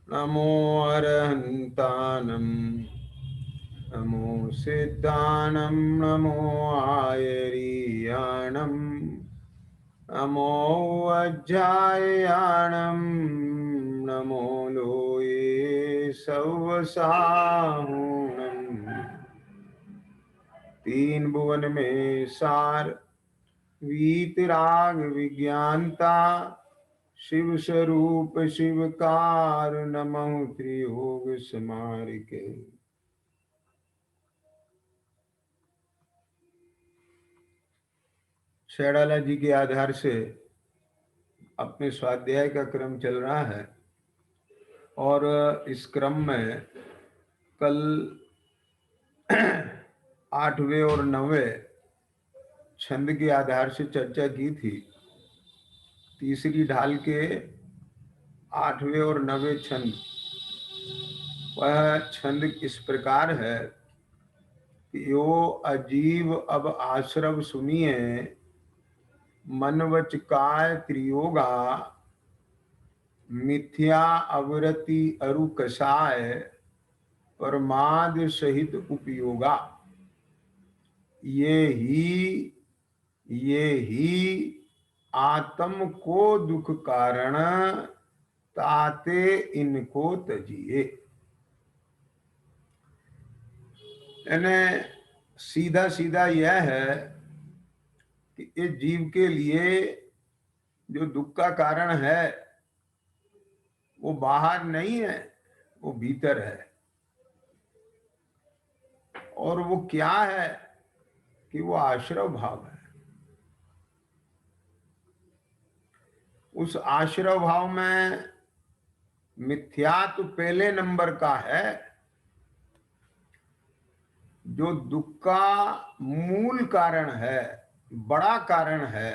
नमो अरहन्तानं नमो सिद्धानं नमो आयरीयाणं नमो वज्रायाणं नमो लोये सवसाहुणम् तीन भुवन में सार वीतराग विज्ञानता शिव स्वरूप शिवकार नमः त्रियोग समारिके। शैडाला जी के आधार से अपने स्वाध्याय का क्रम चल रहा है और इस क्रम में कल 8वें और 9वें छंद के आधार से चर्चा की थी। तीसरी ढाल के 8वें और 9वें छंद, वह छंद इस प्रकार है कि यो अजीव अब आश्रव सुनिए मन वच काय त्रियोगा मिथ्या अवरति अरु कसाय परमाद सहित उपयोगा। ये ही आत्म को दुख कारण ताते इनको तजिए। यानी सीधा सीधा यह है कि इस जीव के लिए जो दुख का कारण है वो बाहर नहीं है, वो भीतर है। और वो क्या है कि वो आश्रव भाव है। उस आश्रव भाव में मिथ्या तो पहले नंबर का है। जो दुख का मूल कारण है, बड़ा कारण है,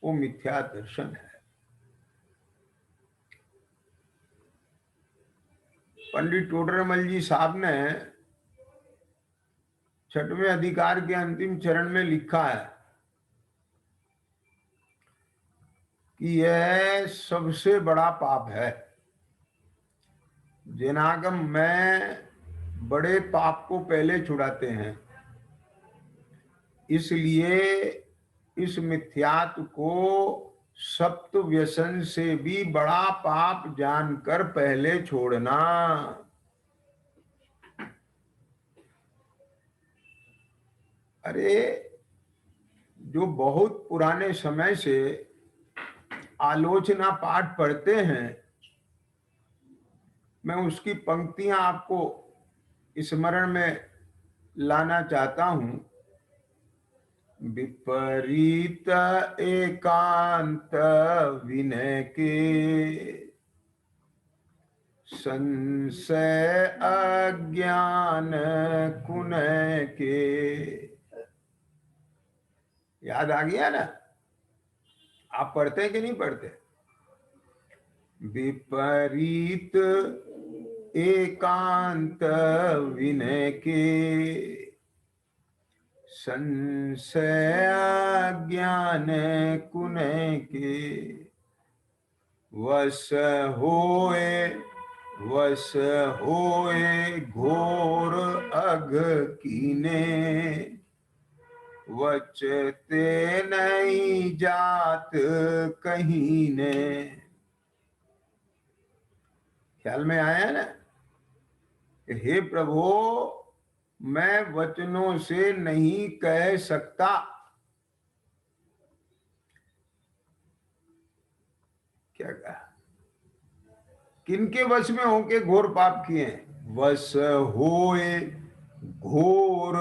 वो मिथ्या दर्शन है। पंडित टोडरमल जी साहब ने 6वें अधिकार के अंतिम चरण में लिखा है कि यह सबसे बड़ा पाप है। जिनागम में बड़े पाप को पहले छुड़ाते हैं, इसलिए इस मिथ्यात्व को सप्त व्यसन से भी बड़ा पाप जानकर पहले छोड़ना। अरे जो बहुत पुराने समय से आलोचना पाठ पढ़ते हैं, मैं उसकी पंक्तियां आपको स्मरण में लाना चाहता हूं। विपरीत एकांत विनय के संशय अज्ञान कुनय के। याद आ गया ना? आप पढ़ते हैं कि नहीं पढ़ते? विपरीत एकांत विनय के संशय ज्ञान कुनय के वश होए घोर अघ कीने वचते नहीं जात कहीं ने। ख्याल में आया ना? हे प्रभु, मैं वचनों से नहीं कह सकता। क्या कहा? किनके वश में होके घोर पाप किए? वश होए घोर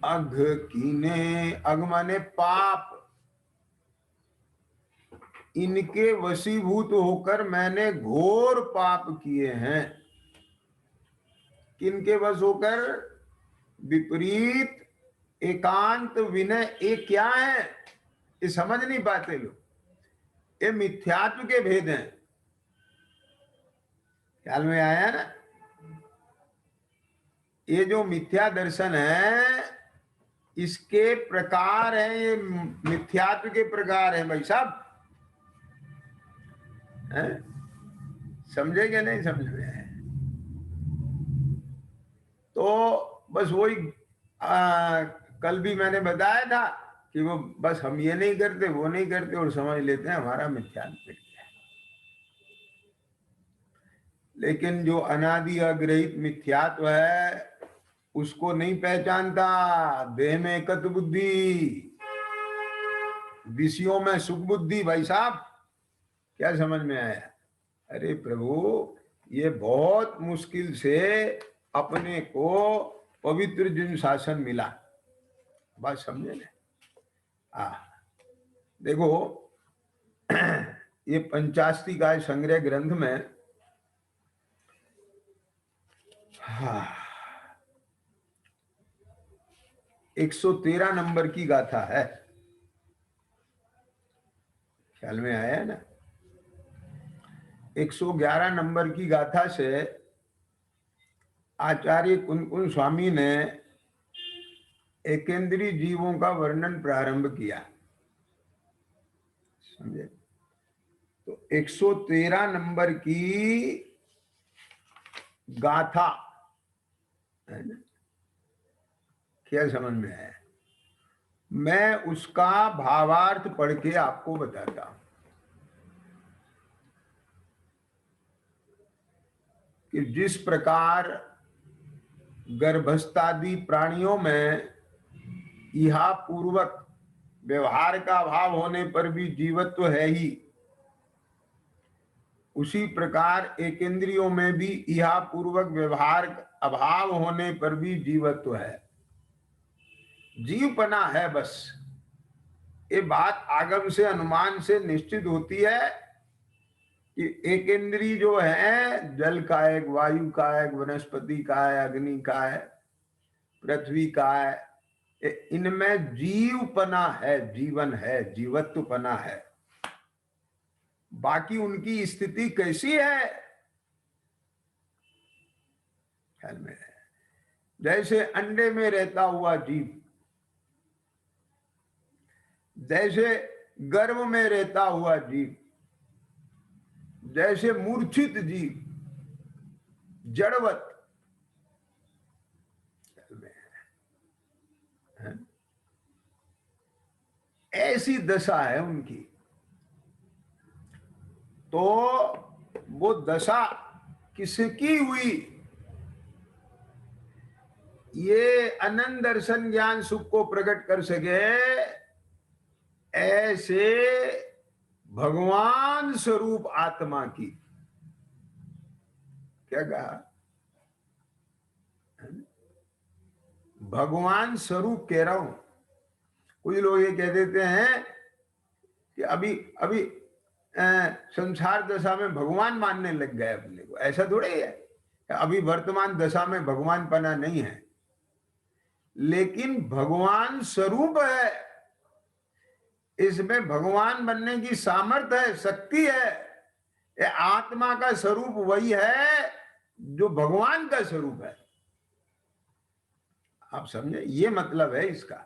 अघ कीने। अघ माने पाप। इनके वशीभूत होकर मैंने घोर पाप किए हैं। किनके वश होकर? विपरीत एकांत विनय। ये क्या है? ये समझ नहीं पाते लोग। ये मिथ्यात्व के भेद हैं। ख्याल में आया ना? ये जो मिथ्या दर्शन है, इसके प्रकार है, ये मिथ्यात्व के प्रकार है भाई साहब। समझे कि नहीं समझ में आया? तो बस वही कल भी मैंने बताया था कि वो बस हम ये नहीं करते वो नहीं करते और समझ लेते हैं हमारा मिथ्यात्व मिट गया। लेकिन जो अनादि अग्रहित मिथ्यात्व है उसको नहीं पहचानता। देह में एकत बुद्धि, विषयों में सुख बुद्धि। भाई साहब क्या समझ में आया? अरे प्रभु, ये बहुत मुश्किल से अपने को पवित्र जिन शासन मिला, बात समझे ना? देखो ये पंचास्तिकाय संग्रह ग्रंथ में 113 नंबर की गाथा है, ख्याल में आया है ना? 111 नंबर की गाथा से आचार्य कुंकुन स्वामी ने एकेंद्रीय जीवों का वर्णन प्रारंभ किया, समझे? तो 113 नंबर की गाथा है ना, क्या समझ में आया? मैं उसका भावार्थ पढ़ के आपको बताता हूं कि जिस प्रकार गर्भस्थादि प्राणियों में इहा पूर्वक व्यवहार का अभाव होने पर भी जीवत्व है ही, उसी प्रकार एक इंद्रियों में भी इहा पूर्वक व्यवहार अभाव होने पर भी जीवत्व है। जीवपना है बस। ये बात आगम से अनुमान से निश्चित होती है कि एक इंद्रिय जो है जल का है, वायु का है, वनस्पति का है, अग्नि का है, पृथ्वी का है, इनमें जीवपना है, जीवन है, जीवत्वपना है। बाकी उनकी स्थिति कैसी है ख्याल में है? जैसे अंडे में रहता हुआ जीव, जैसे गर्भ में रहता हुआ जीव, जैसे मूर्छित जीव, जड़वत है, ऐसी दशा है उनकी। तो वो दशा किसकी हुई? ये अनंत दर्शन ज्ञान सुख को प्रकट कर सके ऐसे भगवान स्वरूप आत्मा की। क्या कहा? भगवान स्वरूप कह रहा हूं। कुछ लोग ये कह देते हैं कि अभी अभी संसार दशा में भगवान मानने लग गए अपने को। ऐसा थोड़ी है, अभी वर्तमान दशा में भगवान पना नहीं है, लेकिन भगवान स्वरूप है, इसमें भगवान बनने की सामर्थ्य है, शक्ति है। ये आत्मा का स्वरूप वही है जो भगवान का स्वरूप है। आप समझे? ये मतलब है इसका।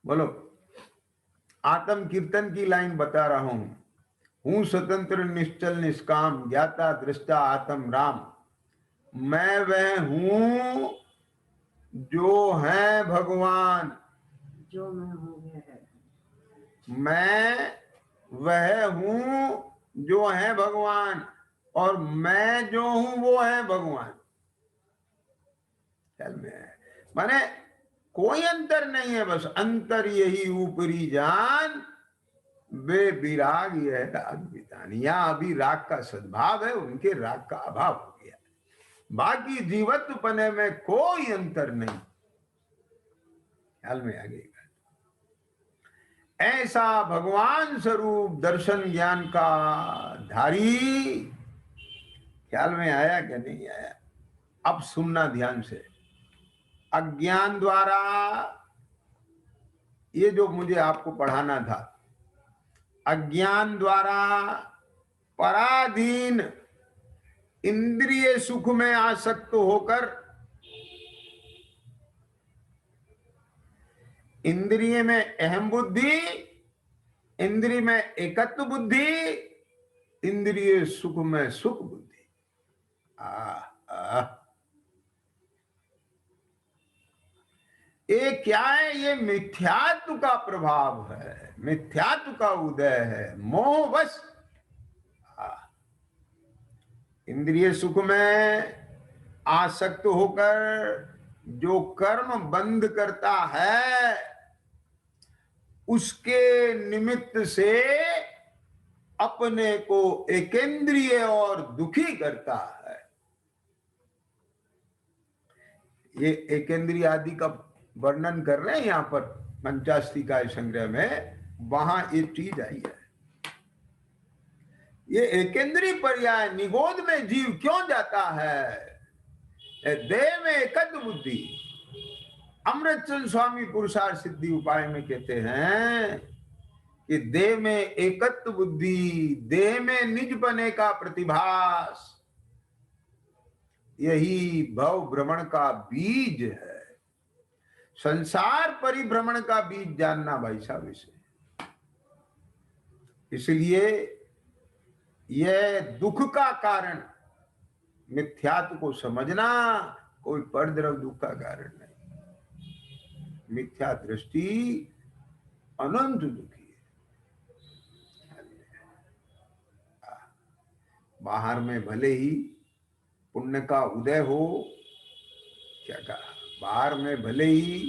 बोलो, आत्म कीर्तन की लाइन बता रहा हूं स्वतंत्र निश्चल निष्काम ज्ञाता दृष्टा आत्म राम। मैं वह हूं जो है भगवान, जो मैं हूँ मैं वह हूं जो है भगवान, और मैं जो हूं वो है भगवान। चल में माने कोई अंतर नहीं है, बस अंतर यही ऊपरी जान वे विराग यह राग विधान। यहां अभी राग का सद्भाव है, उनके राग का अभाव हो गया। बाकी जीवत्व पने में कोई अंतर नहीं। ख्याल में आ गई? ऐसा भगवान स्वरूप दर्शन ज्ञान का धारी। ख्याल में आया कि नहीं आया? अब सुनना ध्यान से। अज्ञान द्वारा ये जो मुझे आपको पढ़ाना था, अज्ञान द्वारा पराधीन इंद्रिय सुख में आसक्त होकर, इंद्रिय में अहम बुद्धि, इंद्रिय में एकत्व बुद्धि, इंद्रिय सुख में सुख बुद्धि। ये क्या है? ये मिथ्यात्व का प्रभाव है, मिथ्यात्व का उदय है, मोहवश। इंद्रिय सुख में आसक्त होकर जो कर्म बंद करता है, उसके निमित्त से अपने को एकेंद्रिय और दुखी करता है। ये एकेंद्रिय आदि का वर्णन कर रहे हैं यहां पर पंचास्तिकाय संग्रह में, वहां ये चीज आई है। ये एकेंद्रीय पर्याय निगोद में जीव क्यों जाता है? देह में एकत्व बुद्धि। अमृतचंद स्वामी पुरुषार्थ सिद्धि उपाय में कहते हैं कि देह में एकत्व बुद्धि, देह में निज बने का प्रतिभास, यही भव भ्रमण का बीज है। संसार परिभ्रमण का बीज जानना भाई साहब इसे। इसलिए यह दुख का कारण, मिथ्यात्व को समझना कोई परद्रव दुख का कारण नहीं। मिथ्या दृष्टि अनंत दुखी है। बाहर में भले ही पुण्य का उदय हो, क्या कहा, बाहर में भले ही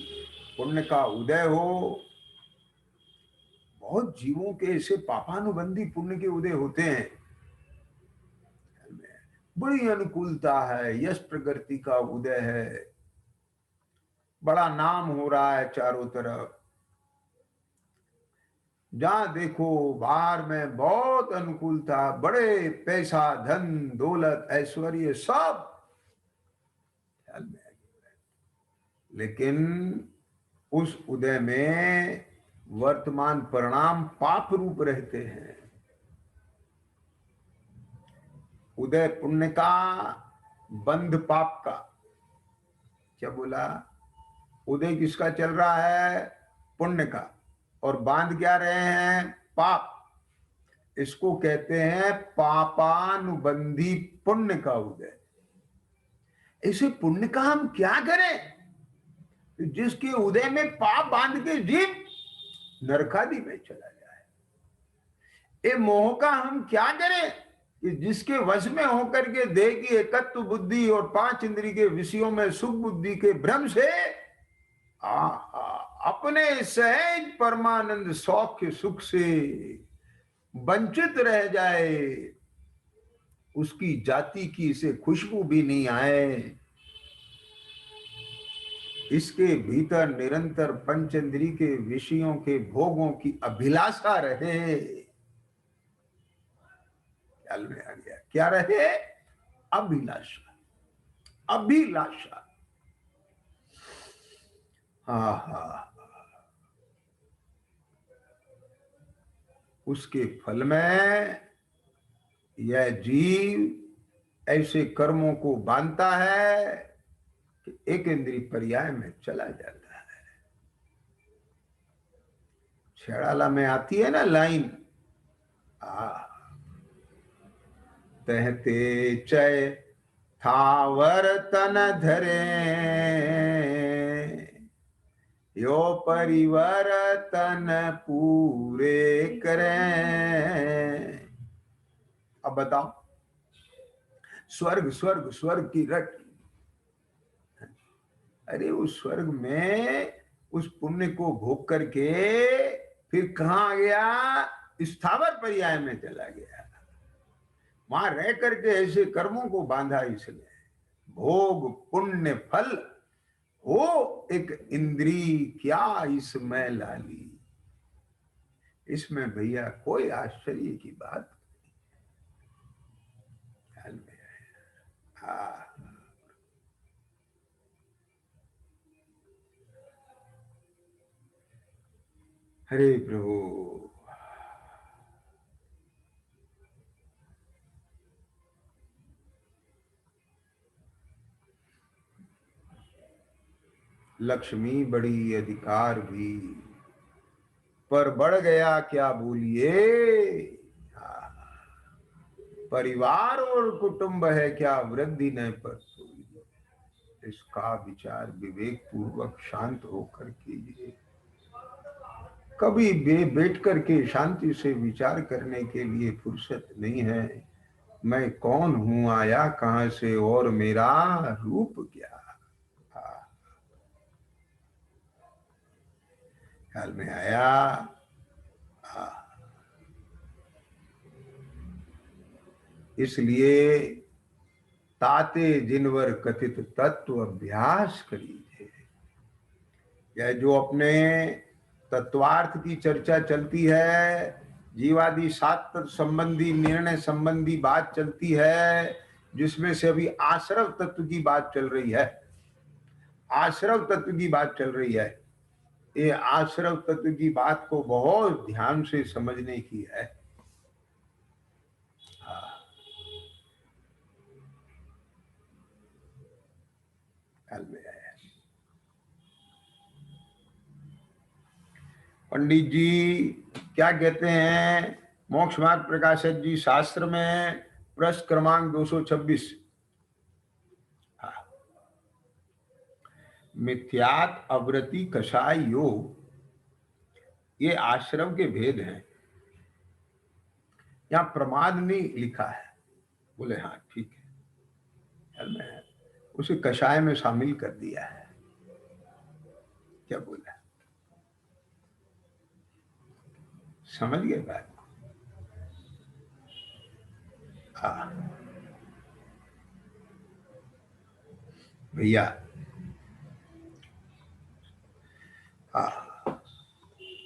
पुण्य का उदय हो, बहुत जीवों के ऐसे पापानुबंधी पुण्य के उदय होते हैं, बड़ी अनुकूलता है, यश प्रगति का उदय है, बड़ा नाम हो रहा है चारों तरफ, जहां देखो बाहर में बहुत अनुकूलता, बड़े पैसा, धन, दौलत, ऐश्वर्य सब, लेकिन उस उदय में वर्तमान परिणाम पाप रूप रहते हैं। उदय पुण्य का, बंध पाप का। क्या बोला? उदय किसका चल रहा है? पुण्य का, और बांध क्या रहे हैं? पाप। इसको कहते हैं पापानुबंधी पुण्य का उदय। इसे पुण्य का हम क्या करें जिसके उदय में पाप बांध के जीव नरकादि में चला जाए? ये मोह का हम क्या करें कि जिसके वश में होकर के देह की एकत्व बुद्धि और पांच इंद्रिय के विषयों में सुख बुद्धि के भ्रम से अपने सहज परमानंद सौख्य सुख से वंचित रह जाए, उसकी जाति की इसे खुशबू भी नहीं आए, इसके भीतर निरंतर पंचेंद्रिय के विषयों के भोगों की अभिलाषा रहे। ख्याल में आ गया? क्या रहे? अभिलाषा, अभिलाषा। हाँ, उसके फल में यह जीव ऐसे कर्मों को बांधता है कि एक इंद्रिय पर्याय में चला जाता है। छेड़ाला में आती है ना लाइन, तहते चय थावर तन धरे, यो परिवर्तन पूरे करें। अब बताओ, स्वर्ग स्वर्ग स्वर्ग की रट, अरे उस स्वर्ग में उस पुण्य को भोग करके फिर कहाँ गया? स्थावर पर्याय में चला गया। वहां रह करके ऐसे कर्मों को बांधा, इसलिए भोग पुण्य फल वो एक इंद्री क्या इसमें लाली। इसमें भैया कोई आश्चर्य की बात नहीं। हरे प्रभु। लक्ष्मी बड़ी अधिकार भी, पर बढ़ गया क्या बोलिए। परिवार और कुटुंब है क्या, वृद्धि न पर इसका विचार विवेक पूर्वक शांत होकर कीजिए। कभी बैठ करके शांति से विचार करने के लिए फुर्सत नहीं है। मैं कौन हूं, आया कहां से और मेरा रूप क्या। ख्याल में आया। इसलिए ताते जिनवर कथित तत्व अभ्यास करिए। यह जो अपने तत्वार्थ की चर्चा चलती है, जीवादि सात तत्व संबंधी निर्णय संबंधी बात चलती है, जिसमें से अभी आश्रव तत्व की बात चल रही है, आश्रव तत्व की बात चल रही है। ये आश्रव तत्व की बात को बहुत ध्यान से समझने की है। पंडित जी क्या कहते हैं, मोक्ष मार्ग प्रकाशक जी शास्त्र में प्रश्न क्रमांक 226, मिथ्यात अवृति कषाय योग, ये आश्रम के भेद हैं। यहां प्रमाद नहीं लिखा है। बोले हाँ ठीक है, मैं उसे कषाय में शामिल कर दिया है। क्या बोला, समझ गए बात। भैया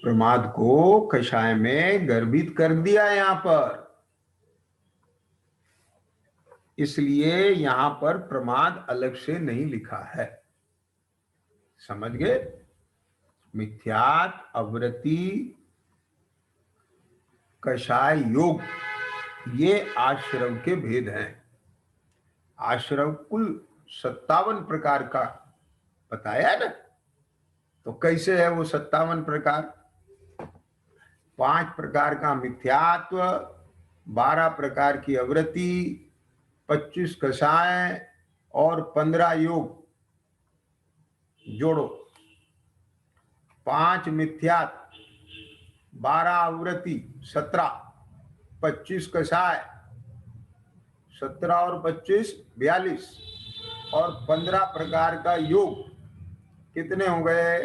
प्रमाद को कषाय में गर्भित कर दिया यहां पर, इसलिए यहां पर प्रमाद अलग से नहीं लिखा है। समझ गए। मिथ्यात अवृति कषाय योग, ये आश्रव के भेद हैं। आश्रव कुल 57 प्रकार का बताया ना, तो कैसे है वो 57 प्रकार। 5 प्रकार का मिथ्यात्व, 12 प्रकार की अवृत्ति, 25 कषाय और 15 योग जोड़ो। 5 मिथ्यात्व, 12 अवृत्ति 17, 25 कषाय 17 और 25 42 और 15 प्रकार का योग, कितने हो गए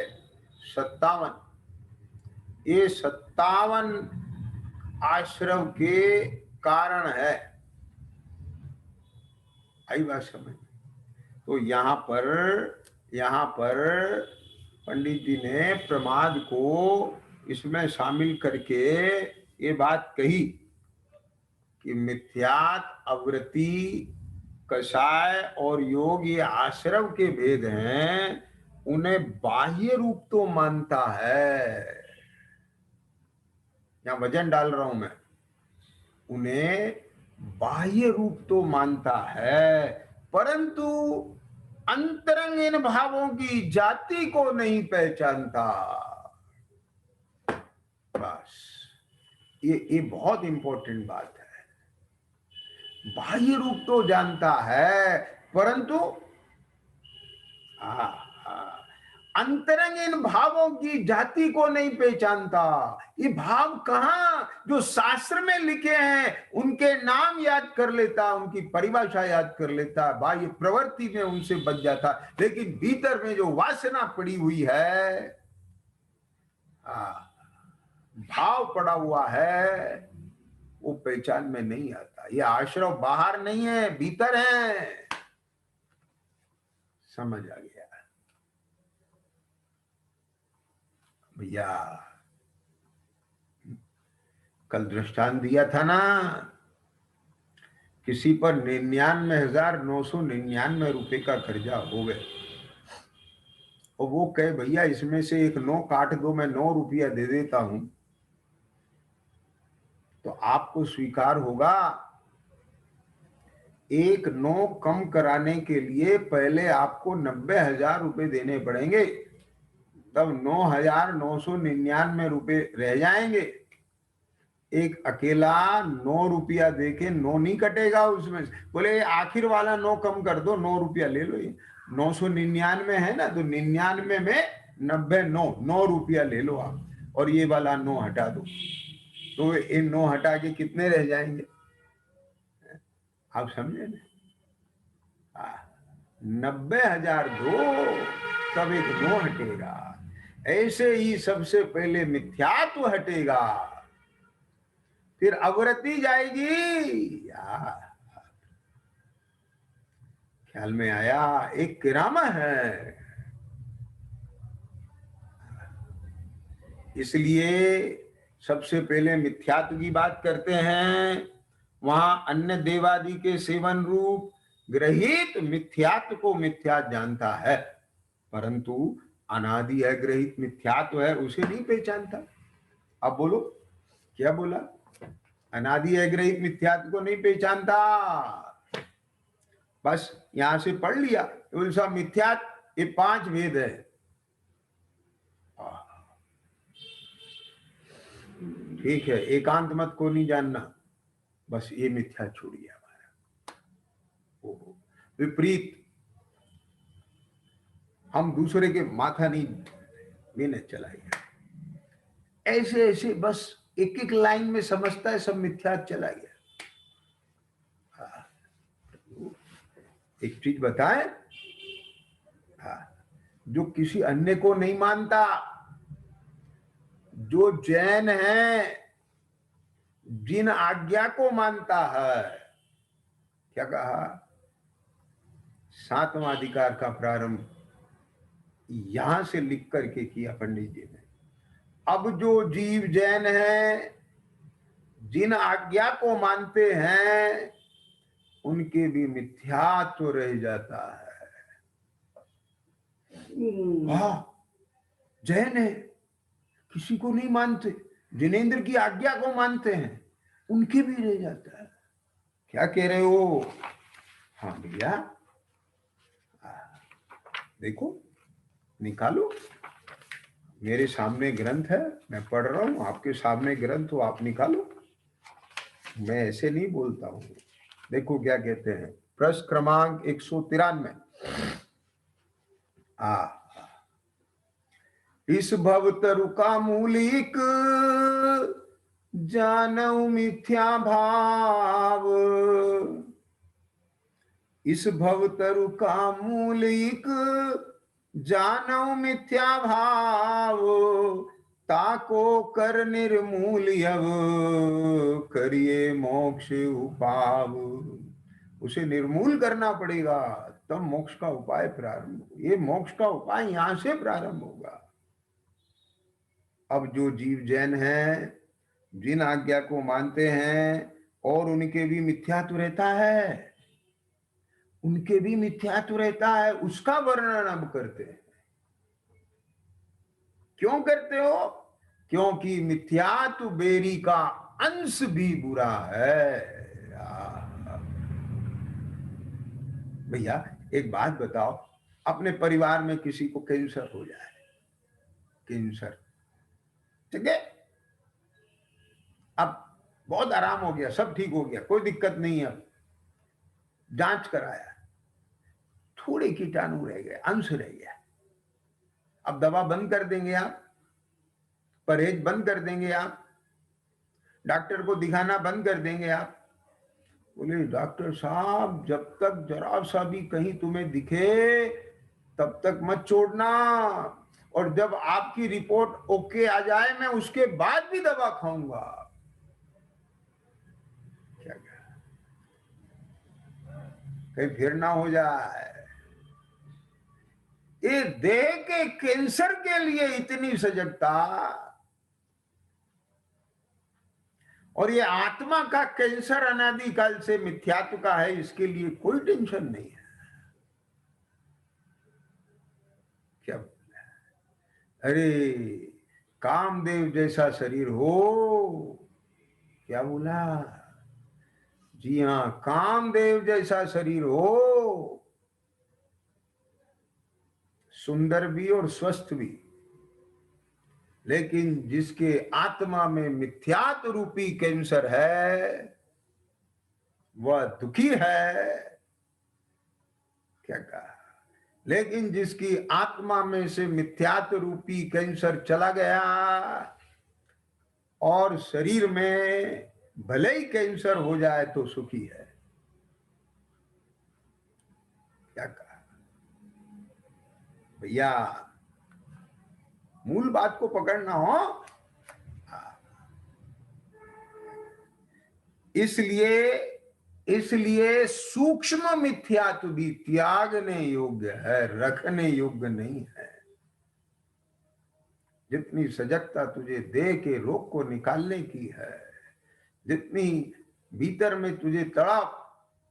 57। ये 57 आश्रम के कारण है। आई बात समझ। तो यहाँ पर पंडित जी ने प्रमाद को इसमें शामिल करके ये बात कही कि मिथ्यात अवृत्ति कषाय और योग ये आश्रव के भेद हैं। उन्हें बाह्य रूप तो मानता है, यहां वजन डाल रहा हूं मैं, उन्हें बाह्य रूप तो मानता है, परंतु अंतरंग इन भावों की जाति को नहीं पहचानता। बस ये बहुत इंपॉर्टेंट बात है। बाह्य रूप तो जानता है, परंतु अंतरंग इन भावों की जाति को नहीं पहचानता। ये भाव कहां, जो शास्त्र में लिखे हैं उनके नाम याद कर लेता, उनकी परिभाषा याद कर लेता, बाह्य प्रवृत्ति में उनसे बच जाता, लेकिन भीतर में जो वासना पड़ी हुई है, भाव पड़ा हुआ है, वो पहचान में नहीं आता। ये आश्रम बाहर नहीं है, भीतर है। समझ आ गया भैया। कल दृष्टांत दिया था ना, किसी पर 99,999 रुपए का कर्जा हो गए और वो कहे भैया इसमें से एक 9 काट दो, मैं 9 रुपया दे देता हूं, तो आपको स्वीकार होगा। एक 9 कम कराने के लिए पहले आपको 90,000 रुपए देने पड़ेंगे, तब 9,999 रुपए रह जाएंगे। एक अकेला 9 रुपया दे के 9 नहीं कटेगा उसमें से। बोले आखिर वाला 9 कम कर दो, 9 रुपया ले लो। ये 999 है ना, तो 99 में 90 9 रुपया ले लो आप, और ये वाला 9 हटा दो, तो ये 9 हटा के कितने रह जाएंगे आप समझे ना? 90,000 दो तब एक 9 हटेगा। ऐसे ही सबसे पहले मिथ्यात्व हटेगा, फिर अवरति जाएगी। ख्याल में आया? एक किरामा है। इसलिए सबसे पहले मिथ्यात्व की बात करते हैं। वहां अन्य देवादि के सेवन रूप ग्रहित मिथ्यात्व को मिथ्या जानता है, परंतु अनादि है ग्रहित मिथ्यात्व है उसे नहीं पहचानता। अब बोलो क्या बोला? अनादि है ग्रहित मिथ्यात्व को नहीं पहचानता। बस यहां से पढ़ लिया उल्सा मिथ्यात्व ये 5 वेद है। ठीक है, एकांत मत को नहीं जानना, बस ये मिथ्या छोड़िए हमारा। विपरीत हम दूसरे के माथा नहीं लेने चलाइए। ऐसे ऐसे बस एक एक लाइन में समझता है सब मिथ्या चला गया। एक चीज बताए, जो किसी अन्य को नहीं मानता, जो जैन है, जिन आज्ञा को मानता है, क्या कहा? 7वां अधिकार का प्रारंभ यहां से लिख करके किया पंडित जी ने। अब जो जीव जैन है, जिन आज्ञा को मानते हैं, उनके भी मिथ्यात्व रह जाता है। जैन है, किसी को नहीं मानते, जिनेंद्र की आज्ञा को मानते हैं, उनके भी रह जाता है। क्या कह रहे हो? हाँ भैया, देखो निकालो, मेरे सामने ग्रंथ है, मैं पढ़ रहा हूं, आपके सामने ग्रंथ हो, आप निकालो। मैं ऐसे नहीं बोलता हूं। देखो क्या कहते हैं, प्रश्न क्रमांक 193। इस भवतरु का मूलिक जानऊ मिथ्या भाव। इस भवतरु का मूलिक जानऊ मिथ्या भाव। ताको कर निर्मूल अब करिए मोक्ष उपाव। उसे निर्मूल करना पड़ेगा, तब मोक्ष का उपाय प्रारंभ हो। ये मोक्ष का उपाय यहां से प्रारंभ होगा। अब जो जीव जैन हैं, जिन आज्ञा को मानते हैं और उनके भी मिथ्यात्व रहता है, उनके भी मिथ्यात्व रहता है, उसका वर्णन अब करते हैं। क्यों करते हो? क्योंकि मिथ्यात्व बेरी का अंश भी बुरा है। भैया एक बात बताओ, अपने परिवार में किसी को कैंसर हो जाए, कैंसर, ठीक है, अब बहुत आराम हो गया, सब ठीक हो गया, कोई दिक्कत नहीं है, अब जांच कराया, थोड़े कीटाणु रह गए, अंश रह गया। अब दवा बंद कर देंगे आप, परहेज बंद कर देंगे आप, डॉक्टर को दिखाना बंद कर देंगे आप। बोले डॉक्टर साहब, जब तक जरा सा भी कहीं तुम्हें दिखे तब तक मत छोड़ना, और जब आपकी रिपोर्ट ओके आ जाए मैं उसके बाद भी दवा खाऊंगा। क्या कहीं फिर ना हो जाए। ये देह के कैंसर के लिए इतनी सजगता, और ये आत्मा का कैंसर अनादिकाल से मिथ्यात्व का है, इसके लिए कोई टेंशन नहीं है। क्या? अरे कामदेव जैसा शरीर हो। क्या बोला? जी हाँ, कामदेव जैसा शरीर हो, सुंदर भी और स्वस्थ भी, लेकिन जिसके आत्मा में मिथ्यात्व रूपी कैंसर है वह दुखी है। क्या कहा? लेकिन जिसकी आत्मा में से मिथ्यात्व रूपी कैंसर चला गया और शरीर में भले ही कैंसर हो जाए तो सुखी है। क्या कहा भैया? मूल बात को पकड़ना हो। इसलिए सूक्ष्म मिथ्यात्व भी त्यागने योग्य है, रखने योग्य नहीं है। जितनी सजगता तुझे देह के रोग को निकालने की है, जितनी भीतर में तुझे तड़प,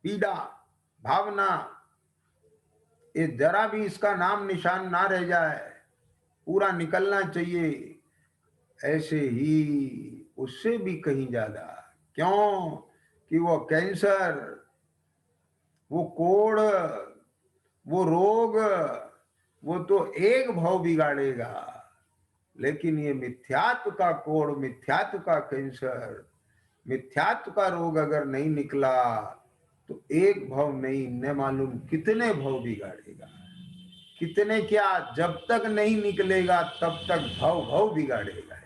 पीड़ा, भावना, ये जरा भी इसका नाम निशान ना रह जाए, पूरा निकलना चाहिए, ऐसे ही उससे भी कहीं ज्यादा। क्यों? कि वो कैंसर, वो कोढ़, वो रोग, वो तो एक भाव बिगाड़ेगा, लेकिन ये मिथ्यात्व का कोढ़, मिथ्यात्व का कैंसर, मिथ्यात्व का रोग अगर नहीं निकला तो एक भाव नहीं, न मालूम कितने भाव बिगाड़ेगा। कितने क्या, जब तक नहीं निकलेगा तब तक भाव भाव बिगाड़ेगा।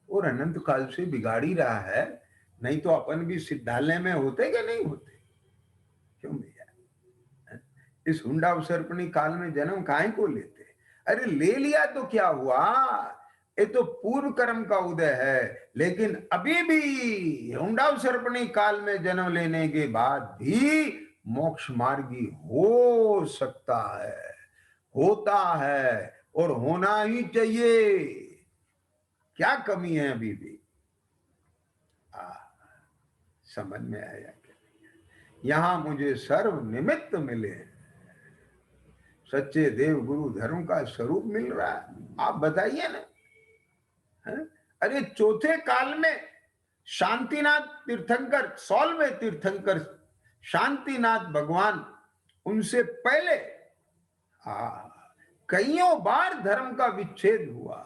और अनंत काल से बिगाड़ ही रहा है, नहीं तो अपन भी सिद्धालय में होते कि नहीं होते? क्यों भैया? इस हुंडा अवसर्पणी काल में जन्म काहे को लेते? अरे ले लिया तो क्या हुआ, ये तो पूर्व कर्म का उदय है। लेकिन अभी भी हुंडा अवसर्पणी काल में जन्म लेने के बाद भी मोक्ष मार्गी हो सकता है, होता है और होना ही चाहिए। क्या कमी है अभी भी? समझ में आया क्या? यहां मुझे सर्व निमित्त मिले, सच्चे देव गुरु धर्म का स्वरूप मिल रहा है। आप बताइए ना। है? अरे चौथे काल में शांतिनाथ तीर्थंकर, 16वें तीर्थंकर शांतिनाथ भगवान, उनसे पहले कईयों बार धर्म का विच्छेद हुआ।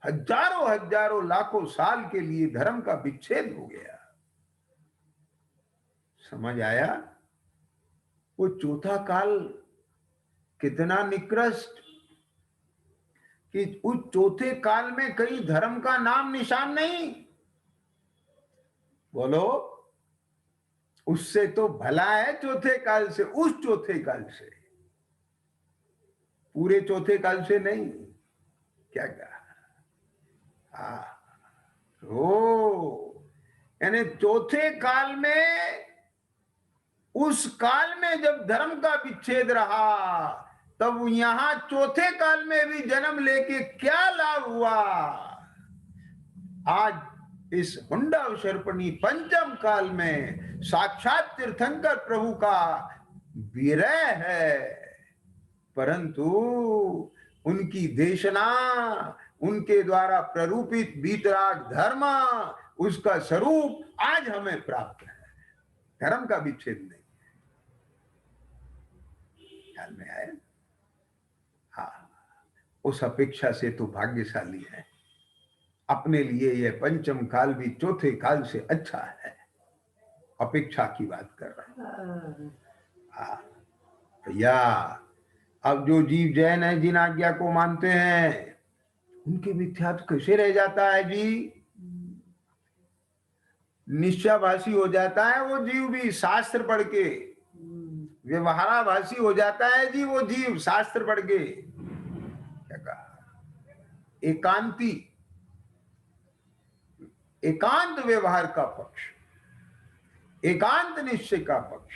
हजारों हजारों लाखों साल के लिए धर्म का विच्छेद हो गया। समझ आया? वो चौथा काल कितना निकृष्ट कि उस चौथे काल में कहीं धर्म का नाम निशान नहीं। बोलो, उससे तो भला है चौथे काल से, उस चौथे काल से, पूरे चौथे काल से नहीं। क्या कहा? यानी चौथे काल में, उस काल में जब धर्म का विच्छेद रहा, तब यहां चौथे काल में भी जन्म लेके क्या लाभ हुआ? आज इस हुंडा अवसर्पणी पंचम काल में साक्षात तीर्थंकर प्रभु का विरह है, परंतु उनकी देशना, उनके द्वारा प्ररूपित वीतराग धर्म, उसका स्वरूप आज हमें प्राप्त है। धर्म का विच्छेद नहीं। ख्याल में आए? हाँ, उस अपेक्षा से तो भाग्यशाली है। अपने लिए यह पंचम काल भी चौथे काल से अच्छा है। अपेक्षा की बात कर रहा हूं। भैया, अब जो जीव जैन है, जिन आज्ञा को मानते हैं, उनके मिथ्यात्व कैसे रह जाता है जी? निश्चयभाषी हो जाता है वो जीव भी शास्त्र पढ़ के, व्यवहाराभाषी हो जाता है जी वो जीव शास्त्र पढ़ के। क्या कहा? एकांती, एकांत व्यवहार का पक्ष, एकांत निश्चय का पक्ष,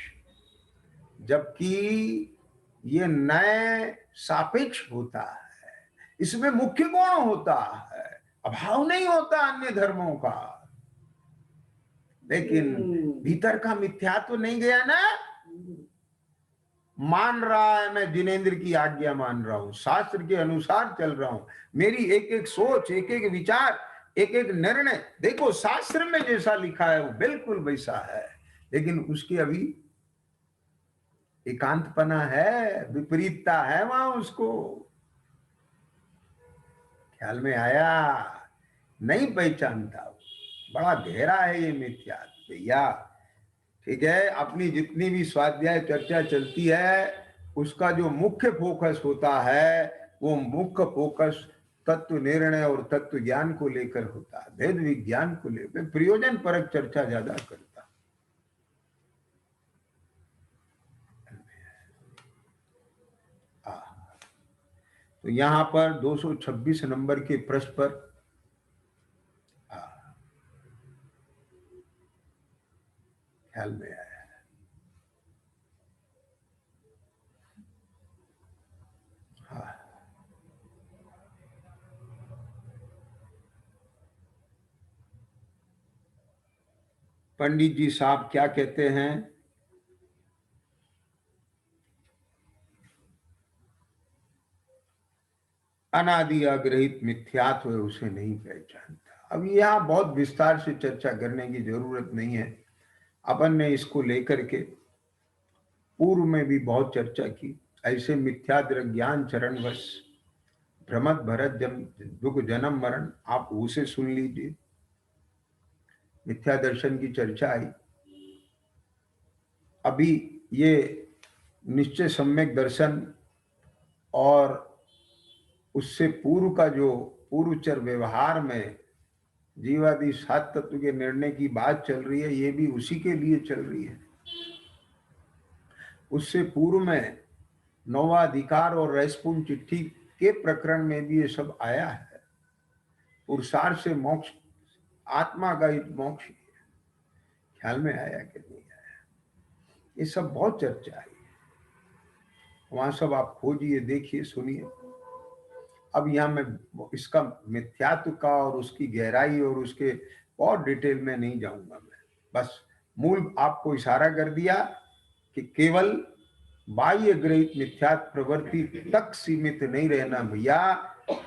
जबकि ये नए सापेक्ष होता है। इसमें मुख्य कौन होता है? अभाव नहीं होता अन्य धर्मों का, लेकिन भीतर का मिथ्यात्व नहीं गया ना। मान रहा है मैं जिनेंद्र की आज्ञा मान रहा हूं, शास्त्र के अनुसार चल रहा हूं, मेरी एक एक सोच, एक एक विचार, एक एक निर्णय, देखो शास्त्र में जैसा लिखा है वो बिल्कुल वैसा है, लेकिन उसकी अभी एकांतपना है, विपरीतता है वहां उसको। ख्याल में आया? नहीं पहचानता वो। बड़ा गहरा है ये मिथ्या भैया। ठीक है, अपनी जितनी भी स्वाध्याय चर्चा चलती है उसका जो मुख्य फोकस होता है वो मुख्य फोकस तत्व निर्णय और तत्व ज्ञान को लेकर होता है, भेद विज्ञान को लेकर। प्रयोजन परक चर्चा ज्यादा करता। तो यहां पर 226 नंबर के प्रश्न पर ख्याल में आया। हाँ, पंडित जी साहब क्या कहते हैं? अनादि अग्रहित मिथ्यात्व उसे नहीं पहचानता। अब यहाँ बहुत विस्तार से चर्चा करने की जरूरत नहीं है। अपन ने इसको लेकर के पूर्व में भी बहुत चर्चा की। ऐसे मिथ्याद्र ज्ञान चरणवश भ्रमत भरत दुख जन्म मरण, आप उसे सुन लीजिए। मिथ्या दर्शन की चर्चा आई। अभी ये निश्चय सम्यक दर्शन और उससे पूर्व का जो पूर्वचर व्यवहार में जीवादि सात तत्व के निर्णय की बात चल रही है, ये भी उसी के लिए चल रही है। उससे पूर्व में नौवा अधिकार और रैसपूर्ण चिट्ठी के प्रकरण में भी ये सब आया है। पुरुषार्थ से मोक्ष, आत्मा का मोक्ष। ख्याल में आया कि नहीं आया? ये सब बहुत चर्चा आई। वहां सब आप खोजिए, देखिए, सुनिए। अब यहाँ मैं इसका मिथ्यात्व का और उसकी गहराई और उसके और डिटेल में नहीं जाऊंगा। मैं बस मूल आपको इशारा कर दिया कि केवल बाह्य ग्रहित मिथ्यात्व प्रवृत्ति तक सीमित नहीं रहना भैया।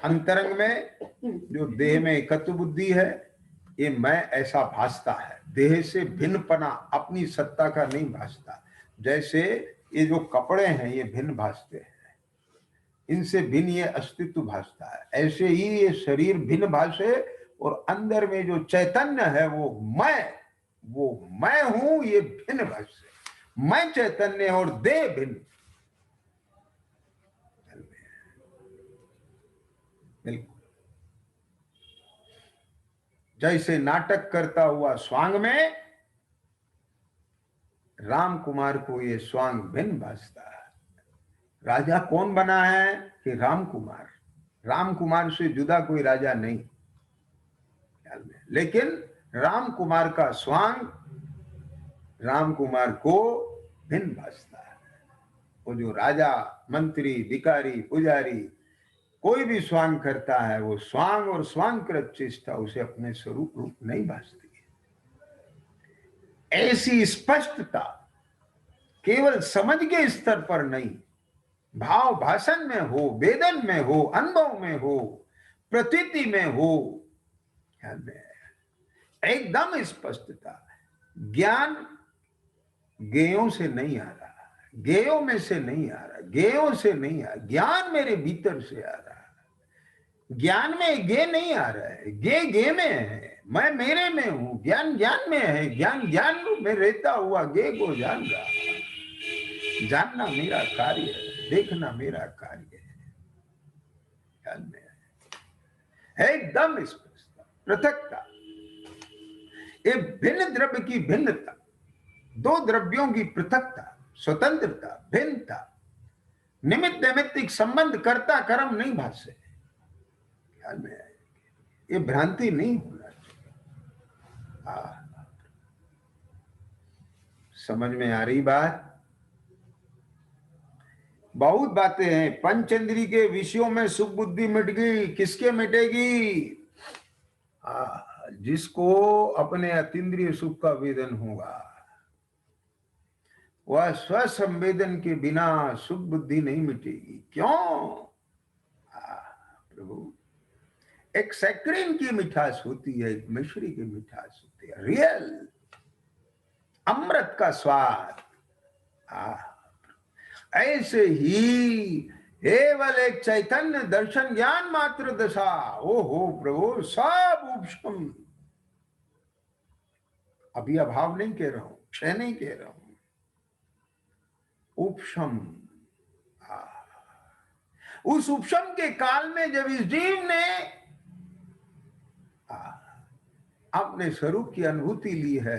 अंतरंग में जो देह में एकत्व बुद्धि है, ये मैं ऐसा भासता है, देह से भिन्नपना अपनी सत्ता का नहीं भासता। जैसे ये जो कपड़े हैं ये भिन्न भासते हैं, इनसे भिन्न ये अस्तित्व भासता है, ऐसे ही ये शरीर भिन्न भाषे और अंदर में जो चैतन्य है वो मैं हूं, ये भिन्न भाषे। मैं चैतन्य और देह भिन्न। बिल्कुल जैसे नाटक करता हुआ स्वांग में राम कुमार को ये स्वांग भिन्न भासता है। राजा कौन बना है कि राम कुमार। राम कुमार से जुदा कोई राजा नहीं, लेकिन राम कुमार का स्वांग राम कुमार को भिन्न भासता है। वो जो राजा, मंत्री, भिखारी, पुजारी कोई भी स्वांग करता है, वो स्वांग और स्वांग कृत चेष्टा उसे अपने स्वरूप रूप नहीं भासती है। ऐसी स्पष्टता केवल समझ के स्तर पर नहीं, भाव भाषण में हो, वेदन में हो, अनुभव में हो, प्रतीति में हो, ख्याल में एकदम स्पष्टता। ज्ञान गेयों से नहीं आ रहा, गेयों में से नहीं आ रहा, गेयों से नहीं आ रहा, ज्ञान मेरे भीतर से आ रहा है। ज्ञान में गे नहीं आ रहा है, गे में है। मैं मेरे में हूं, ज्ञान ज्ञान में है, ज्ञान ज्ञान में रहता हुआ गे को जान रहा है। जानना मेरा कार्य है, देखना मेरा कार्य है। ख्याल में है एकदम स्पष्ट पृथकता। ये भिन्न द्रव्य की भिन्नता, दो द्रव्यों की पृथकता, स्वतंत्रता, भिन्नता, निमित्त नैमित्तिक संबंध, कर्ता कर्म नहीं भाष्य। ख्याल में आए, ये भ्रांति नहीं होना चाहिए। समझ में आ रही बात? बहुत बातें हैं। पंचेंद्री के विषयों में सुख बुद्धि मिट गई। किसके मिटेगी? जिसको अपने अतीन्द्रिय सुख का वेदन होगा। वह स्वसंवेदन के बिना सुख बुद्धि नहीं मिटेगी। क्यों? प्रभु, एक सैक्रीन की मिठास होती है, एक मिश्री की मिठास होती है, रियल अमृत का स्वाद। ऐसे ही केवल एक चैतन्य दर्शन ज्ञान मात्र दशा, ओ हो प्रभु, सब उपशम। अभी अभाव नहीं कह रहा हूं, क्षय नहीं कह रहा हूं, उपशम। उस उपशम के काल में जब इस जीव ने अपने स्वरूप की अनुभूति ली है,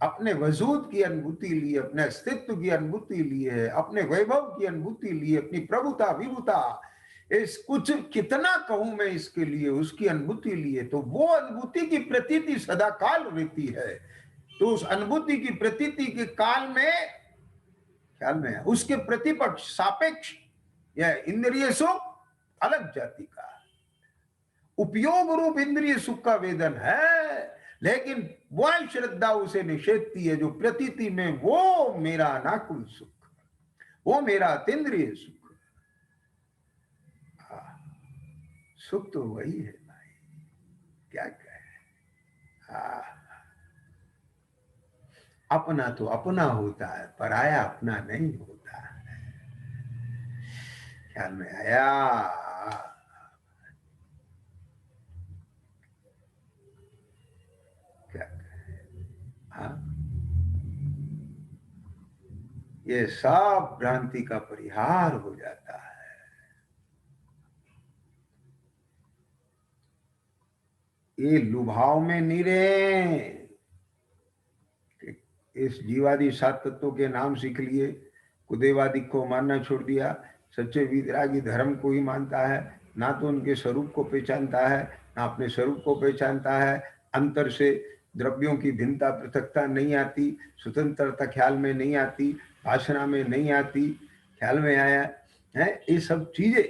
अपने वजूद की अनुभूति ली है, अपने अस्तित्व की अनुभूति ली है, अपने वैभव की अनुभूति ली है, अपनी प्रभुता विभुता, इस कुछ कितना कहूं मैं इसके लिए, उसकी अनुभूति ली है, तो वो अनुभूति की प्रतीति सदा काल रहती है। तो उस अनुभूति की प्रतीति के काल में, ख्याल में है, उसके प्रतिपक्ष सापेक्ष यह इंद्रिय सुख अलग जाति का उपयोग रूप इंद्रिय सुख का वेदन है, लेकिन वह श्रद्धा उसे निषेधती है जो प्रतीति में वो मेरा नाकुल सुख, वो मेरा अतीन्द्रिय सुख। सुख तो वही है भाई, क्या कहे। अपना तो अपना होता है, पराया अपना नहीं होता है। ख्याल में आया? ये सब भ्रांति का परिहार हो जाता है। ये लुभाव में नहीं रहे, इस जीवादि सात तत्वों के नाम सीख लिए, कुदेवादि को मानना छोड़ दिया, सच्चे विरागी धर्म को ही मानता है, ना तो उनके स्वरूप को पहचानता है, ना अपने स्वरूप को पहचानता है, अंतर से द्रव्यों की भिन्नता पृथकता नहीं आती, स्वतंत्रता ख्याल में नहीं आती, भाषणा में नहीं आती, ख्याल में आया है, ये सब चीजें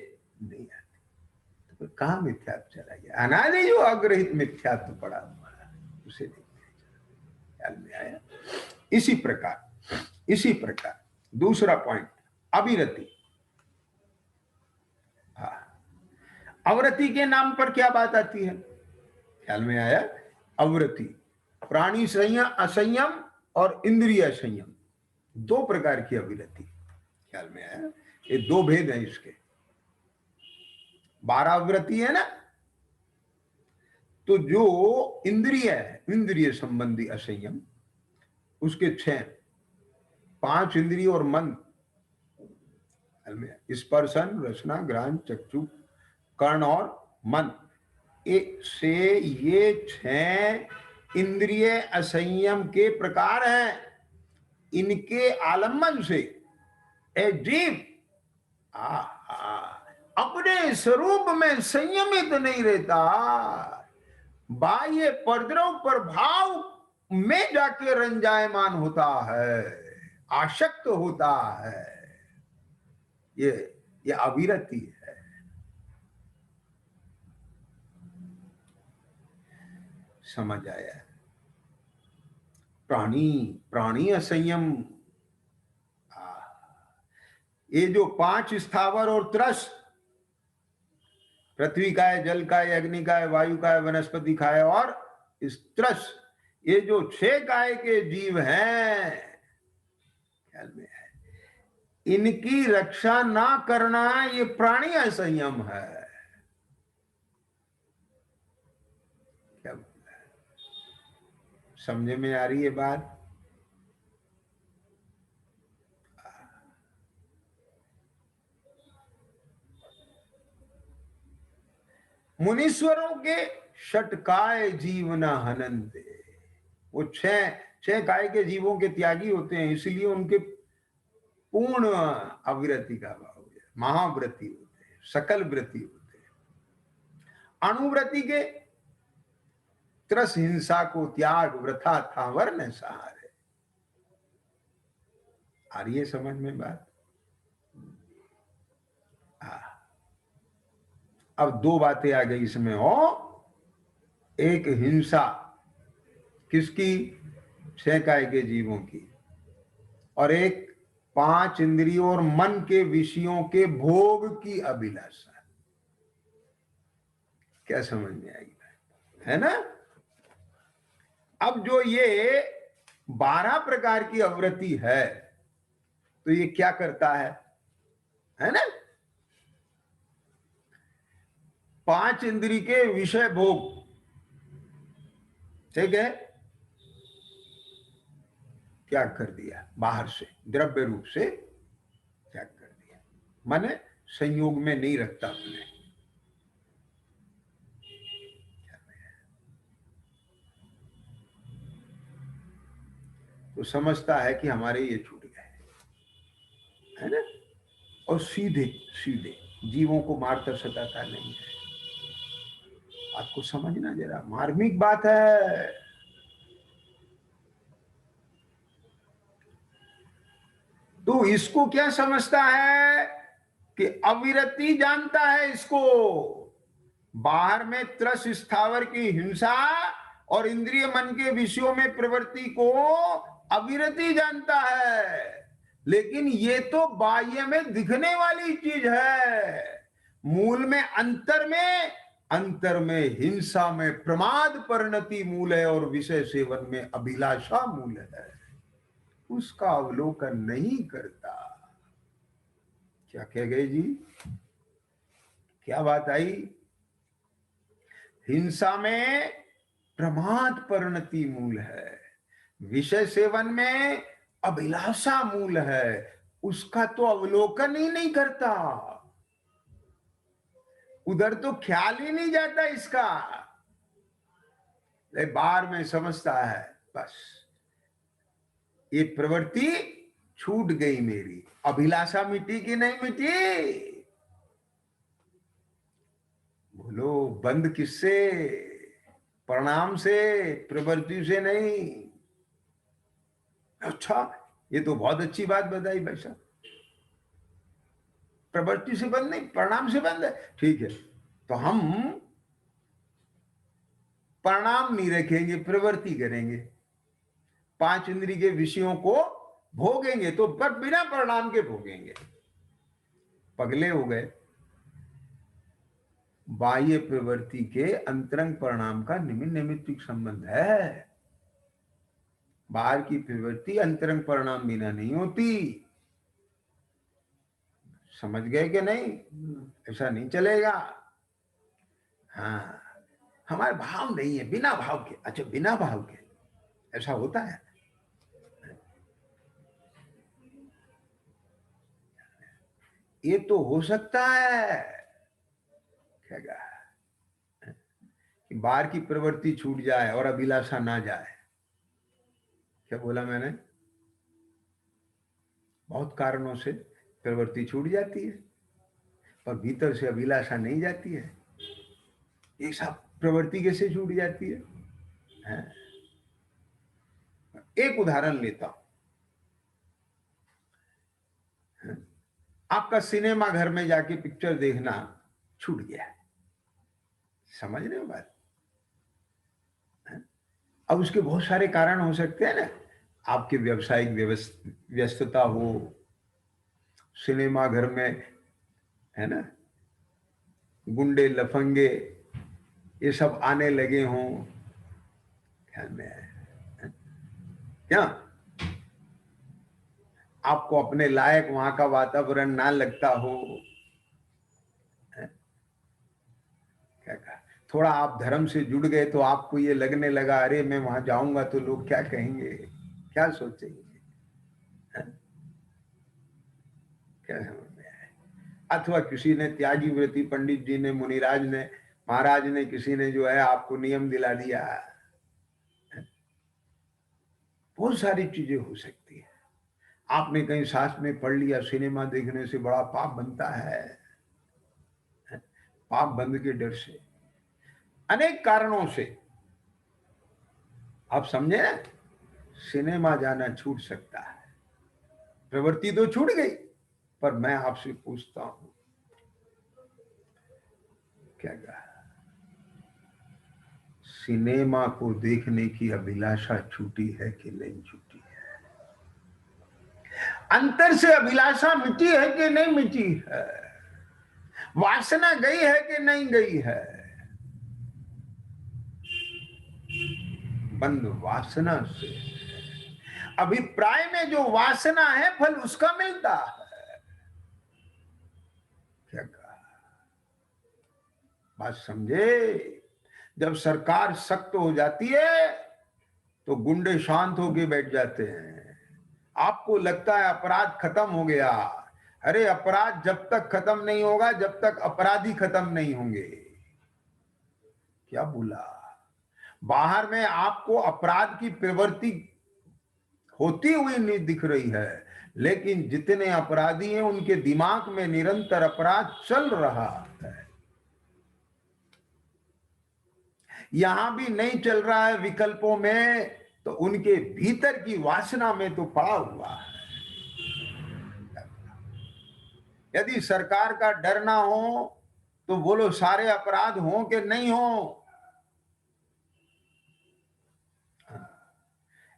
नहीं आती, तो कहाँ मिथ्यात्व चला गया? अनादि जो अग्रहित मिथ्यात्व पड़ा हुआ है उसे नहीं ख्याल में आया। इसी प्रकार दूसरा पॉइंट, अविरति। अवरति के नाम पर क्या बात आती है? ख्याल में आया? अवरति, प्राणी संयम असंयम और इंद्रिय संयम, दो प्रकार की अविरति। ख्याल में आया? ये दो भेद हैं इसके। 12 अवरति है ना, तो जो इंद्रिय है, इंद्रिय संबंधी असंयम, उसके 6, 5 इंद्रिय और मन, स्पर्शन रसना ग्रहण चक्षु कर्ण और मन, से ये 6 इंद्रिय असंयम के प्रकार हैं। इनके आलम्बन से एक जीव अपने स्वरूप में संयमित नहीं रहता, बाह्य उपद्रव प्रभाव में जाके रंजायमान होता है, आसक्त होता है। ये अविरति है। समझ आया? प्राणी असंयम, ये जो 5 स्थावर और त्रस, पृथ्वी का है, जल का है, अग्नि का है, वायु का है, वनस्पति का है और इस त्रस, ये जो 6 काय के जीव हैं, ख्याल में है, इनकी रक्षा ना करना ये प्राणी असंयम है। क्या समझ में आ रही है बात? मुनीश्वरों के षटकाय जीवना हनन्ते, वो 6 काय के जीवों के त्यागी होते हैं, इसलिए उनके पूर्ण अविरति का भाव है, महाव्रति होते हैं, सकल व्रति होते हैं। अणुव्रति के त्रस हिंसा को त्याग वृथा था वर्ण सहारे। आ रही है समझ में बात? अब 2 बातें आ गई इसमें हो, एक हिंसा किसकी? 6 काय के जीवों की, और एक 5 इंद्रियों और मन के विषयों के भोग की अभिलाषा। क्या समझ में आई है ना? अब जो ये 12 प्रकार की अवृत्ति है, तो ये क्या करता है? है ना। 5 इंद्री के विषय भोग, ठीक है, त्याग कर दिया, बाहर से द्रव्य रूप से त्याग कर दिया, माने संयोग में नहीं रखता अपने। तो समझता है कि हमारे ये छूट गए, है ना। और सीधे सीधे जीवों को मारकर सताता नहीं है। आपको समझना जरा, मार्मिक बात है। तो इसको क्या समझता है कि अविरति जानता है इसको, बाहर में त्रस स्थावर की हिंसा और इंद्रिय मन के विषयों में प्रवृत्ति को अविरति जानता है। लेकिन ये तो बाह्य में दिखने वाली चीज है, मूल में अंतर में हिंसा में प्रमाद परिणति मूल है और विषय सेवन में अभिलाषा मूल है। उसका अवलोकन नहीं करता। क्या कह गए जी, क्या बात आई। हिंसा में प्रमाद परिणति मूल है, विषय सेवन में अभिलाषा मूल है। उसका तो अवलोकन ही नहीं करता, उधर तो ख्याल ही नहीं जाता इसका। बाहर में समझता है बस ये प्रवृत्ति छूट गई, मेरी अभिलाषा मिटी कि नहीं मिटी। बोलो, बंद किससे, प्रणाम से, प्रवृत्ति से नहीं। अच्छा, ये तो बहुत अच्छी बात बताई भाई साहब, प्रवृत्ति से बंद नहीं, प्रणाम से बंद है। ठीक है, तो हम प्रणाम नहीं रखेंगे, प्रवृत्ति करेंगे, 5 इंद्रिय के विषयों को भोगेंगे, तो पर बिना प्रणाम के भोगेंगे। पगले हो गए। बाह्य प्रवृत्ति के अंतरंग परिणाम का निमित्तिक संबंध है। बाहर की प्रवृत्ति अंतरंग परिणाम बिना नहीं होती। समझ गए कि नहीं, ऐसा नहीं चलेगा। हाँ, हमारे भाव नहीं है, बिना भाव के। अच्छा, बिना भाव के ऐसा होता है। ये तो हो सकता है क्या कि बाहर की प्रवृत्ति छूट जाए और अभिलाषा ना जाए। क्या बोला मैंने, बहुत कारणों से प्रवृत्ति छूट जाती है, पर भीतर से अभिलाषा नहीं जाती है। ये सब प्रवृत्ति कैसे छूट जाती है? एक उदाहरण लेता हूं। आपका सिनेमा घर में जाके पिक्चर देखना छूट गया, समझ रहे हो बात। अब उसके बहुत सारे कारण हो सकते हैं ना, आपकी व्यावसायिक व्यस्तता हो, सिनेमा घर में, है ना, गुंडे लफंगे ये सब आने लगे हों, ख्याल में है क्या, आपको अपने लायक वहां का वातावरण ना लगता हो, क्या कहा, थोड़ा आप धर्म से जुड़ गए तो आपको ये लगने लगा, अरे मैं वहां जाऊंगा तो लोग क्या कहेंगे, क्या सोचेंगे, क्या समझ में आए। अथवा किसी ने, त्यागी व्रती पंडित जी ने, मुनिराज ने, महाराज ने, किसी ने जो है आपको नियम दिला दिया। बहुत सारी चीजें हो सकती है। आपने कहीं शास्त्र में पढ़ लिया, सिनेमा देखने से बड़ा पाप बनता है, पाप बंद के डर से, अनेक कारणों से आप समझे ना, सिनेमा जाना छूट सकता है। प्रवृत्ति तो छूट गई, पर मैं आपसे पूछता हूं, क्या कहा, सिनेमा को देखने की अभिलाषा छूटी है कि नहीं छूटी है? अंतर से अभिलाषा मिटी है कि नहीं मिटी है? वासना गई है कि नहीं गई है? बंद वासना से। अभिप्राय में जो वासना है फल उसका मिलता है। बात समझे? जब सरकार सख्त हो जाती है तो गुंडे शांत होके बैठ जाते हैं। आपको लगता है अपराध खत्म हो गया, अरे अपराध जब तक खत्म नहीं होगा जब तक अपराधी खत्म नहीं होंगे। क्या बोला? बाहर में आपको अपराध की प्रवृत्ति होती हुई नहीं दिख रही है, लेकिन जितने अपराधी हैं उनके दिमाग में निरंतर अपराध चल रहा है। यहां भी नहीं चल रहा है विकल्पों में, तो उनके भीतर की वासना में तो पड़ा हुआ है। यदि सरकार का डर ना हो तो बोलो सारे अपराध हो कि नहीं हो।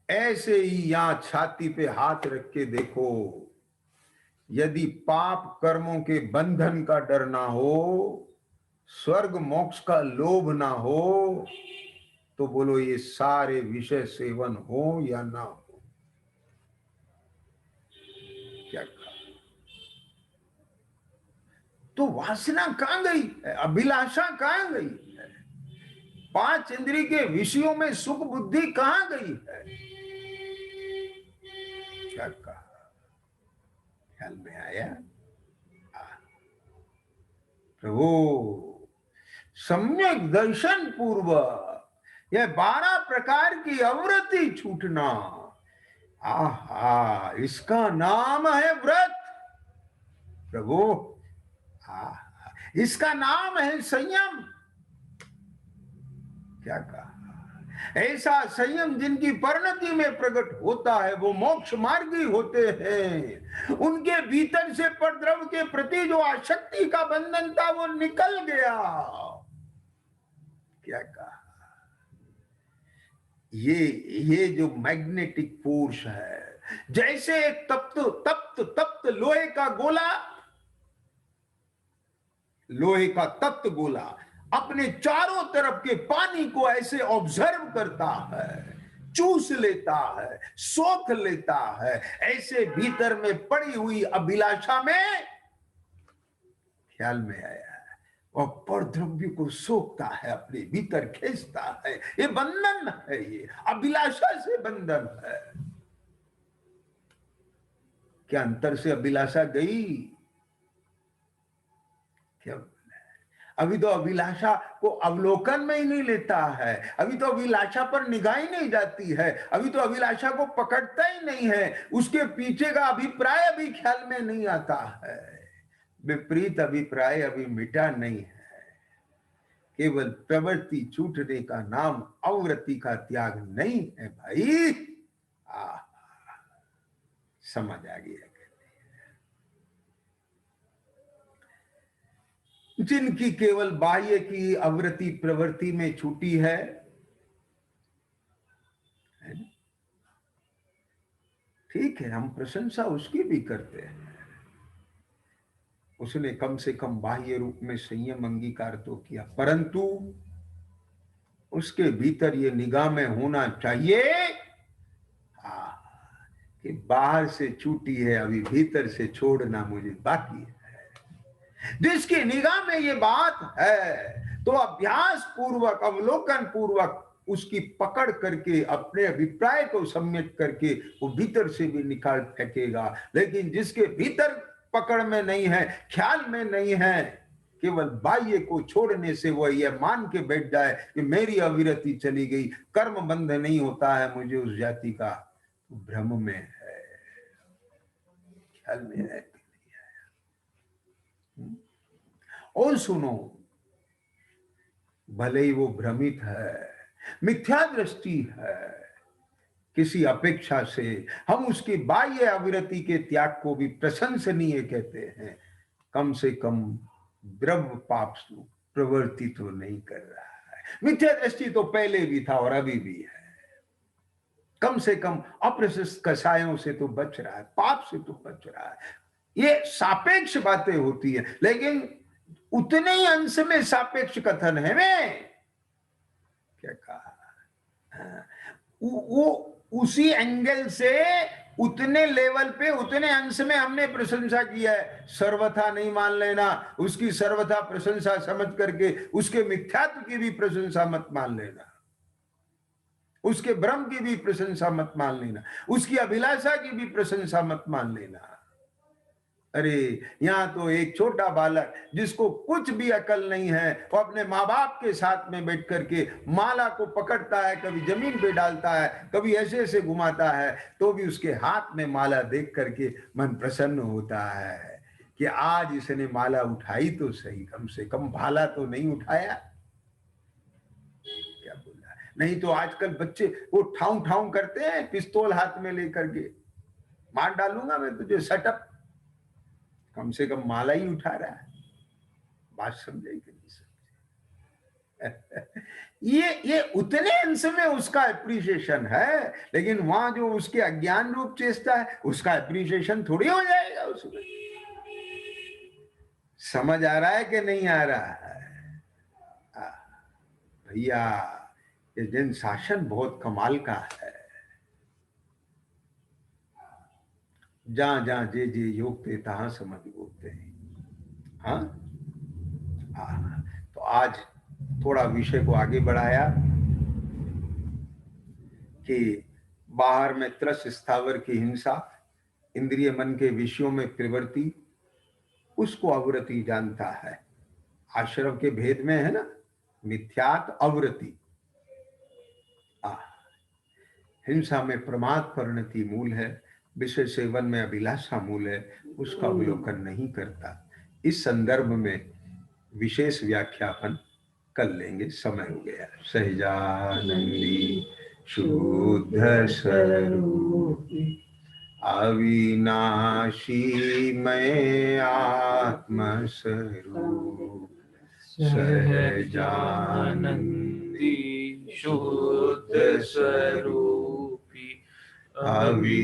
ऐसे ही यहां छाती पे हाथ रख के देखो, यदि पाप कर्मों के बंधन का डर ना हो, स्वर्ग मोक्ष का लोभ ना हो, तो बोलो ये सारे विषय सेवन हो या ना हो। क्या कहा? तो वासना कहां गई है? अभिलाषा कहां गई है? पांच इंद्रिय के विषयों में सुख बुद्धि कहां गई है? क्या कहा? ख्याल में आया? प्रभु सम्यक दर्शन पूर्वक यह 12 प्रकार की अवृत्ति छूटना, आहा, इसका नाम है व्रत। प्रभु इसका नाम है संयम। क्या कहा? ऐसा संयम जिनकी परिणति में प्रकट होता है वो मोक्ष मार्गी होते हैं। उनके भीतर से परद्रव्य के प्रति जो आसक्ति का बंधन था वो निकल गया। क्या कहा? ये जो मैग्नेटिक फोर्स है, जैसे एक तप्त तप्त तप्त लोहे का गोला, लोहे का तप्त गोला अपने चारों तरफ के पानी को ऐसे ऑब्जर्व करता है, चूस लेता है, सोख लेता है, ऐसे भीतर में पड़ी हुई अभिलाषा में, ख्याल में आया, और परद्रव्य को सोखता है, अपने भीतर खींचता है। ये बंधन है, ये अभिलाषा से बंधन है। क्या अंतर से अभिलाषा गई? क्या? अभी तो अभिलाषा को अवलोकन में ही नहीं लेता है, अभी तो अभिलाषा पर निगाह ही नहीं जाती है, अभी तो अभिलाषा को पकड़ता ही नहीं है, उसके पीछे का अभिप्राय अभी ख्याल में नहीं आता है। विपरीत अभिप्राय अभी मिटा नहीं है। केवल प्रवृत्ति छूटने का नाम अवृत्ति का त्याग नहीं है भाई। समझ आ गया? जिनकी केवल बाह्य की अवृत्ति प्रवृत्ति में छूटी है, ठीक है, हम प्रशंसा उसकी भी करते हैं। उसने कम से कम बाह्य रूप में संयम अंगीकार तो किया, परंतु उसके भीतर ये निगाह में होना चाहिए कि बाहर से छूटी है, अभी भीतर से छोड़ना मुझे बाकी है। जिसकी निगाह में ये बात है तो अभ्यास पूर्वक, अवलोकन पूर्वक उसकी पकड़ करके अपने अभिप्राय को सम्यक करके वो भीतर से भी निकाल फेंकेगा। लेकिन जिसके भीतर पकड़ में नहीं है, ख्याल में नहीं है, केवल बाह्य को छोड़ने से वह यह मान के बैठ जाए कि मेरी अविरति चली गई, कर्म बंध नहीं होता है मुझे उस जाति का, तो भ्रम में है, ख्याल में है। और सुनो, भले ही वो भ्रमित है, मिथ्या दृष्टि है, किसी अपेक्षा से हम उसकी बाह्य अविरति के त्याग को भी प्रशंसनीय कहते हैं। कम से कम द्रव्य पाप प्रवृत्ति तो नहीं कर रहा है। मिथ्या दृष्टि तो पहले भी था और अभी भी है। कम से कम अप्रशस्त कषायों से तो बच रहा है, पाप से तो बच रहा है। ये सापेक्ष बातें होती है, लेकिन उतने ही अंश में सापेक्ष कथन है। मैं क्या कहा, वो उसी एंगल से उतने लेवल पे, उतने अंश में हमने प्रशंसा की है। सर्वथा नहीं मान लेना, उसकी सर्वथा प्रशंसा समझ करके उसके मिथ्यात्व की भी प्रशंसा मत मान लेना, उसके भ्रम की भी प्रशंसा मत मान लेना, उसकी अभिलाषा की भी प्रशंसा मत मान लेना। अरे यहाँ तो एक छोटा बालक जिसको कुछ भी अकल नहीं है, वो अपने माँ बाप के साथ में बैठ करके माला को पकड़ता है, कभी जमीन पे डालता है, कभी ऐसे ऐसे घुमाता है, तो भी उसके हाथ में माला देख करके मन प्रसन्न होता है कि आज इसने माला उठाई तो सही, कम से कम भाला तो नहीं उठाया। क्या बोला, नहीं तो आजकल बच्चे वो ठाऊ ठाऊ करते हैं पिस्तौल हाथ में लेकर के, मार डालूंगा मैं तुझे, सटअप। कम से कम माला ही उठा रहा है। बात समझे कि नहीं समझे? ये उतने अंश में उसका एप्रिसिएशन है, लेकिन वहां जो उसके अज्ञान रूप चेष्टा है, उसका एप्रिसिएशन थोड़ी हो जाएगा उसमें। समझ आ रहा है कि नहीं आ रहा है? भैया ये जैन शासन बहुत कमाल का है। जहां जहां जे जे योगते तहां समझ बोलते हैं। हाँ, तो आज थोड़ा विषय को आगे बढ़ाया कि बाहर में त्रस स्थावर की हिंसा, इंद्रिय मन के विषयों में प्रवृत्ति, उसको अवृत्ति जानता है। आश्रम के भेद में है ना, मिथ्यात अवृत्ति। हिंसा में प्रमाद परिणति मूल है, विषय सेवन में अभिलाषा मूल है, उसका अवलोकन नहीं करता। इस संदर्भ में विशेष व्याख्यापन कर लेंगे, समय हो गया। सहजानंदी शुद्ध स्वरूप अविनाशी मैं आत्म स्वरूप, सहजानंदी शुद्ध स्वरूपी अवि